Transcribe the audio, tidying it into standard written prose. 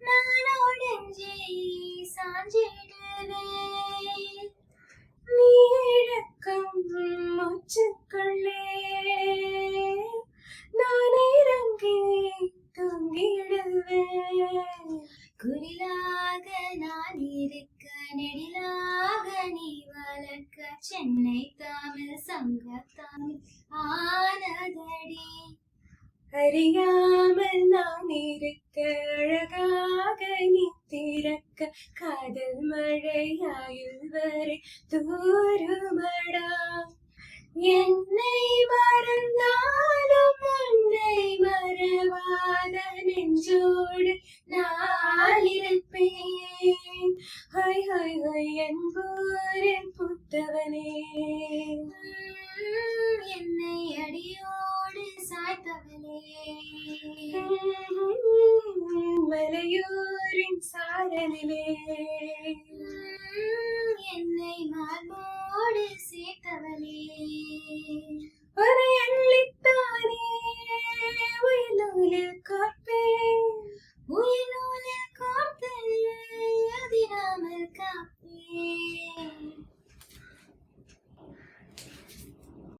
நான் உடஞ்சி சாஞ்சிடுவேன். நீ இழக்கும் மூச்சுக்குள்ளே நான் இறங்கி தூங்கிடுவேன். குரிலாக நான் இருக்க, நெடிலாக நீ வளர்க்க, சென்னை தமிழ் சங்கத்தமிழ் ஆனதடி. அறியாமல் நான் இருக்க, அழகாக நீ திறக்க, காதல் மழையாயுள் வரை தூருமடா. என்னை மறந்தாலும் உன்னை மறவாத நெஞ்சோடு நான் இருப்பேன். ஹாய் ஹாய் ஹாய் என்போரில் புத்தவனே, என்னை அடியோடு சாய்த்தவனே, மலையோரின் சாரலிலே என்னை மார்போடு சேர்த்தவனே. ஒரு எண்ணித்தானே உயிலூலில் காப்பேன், உயிர்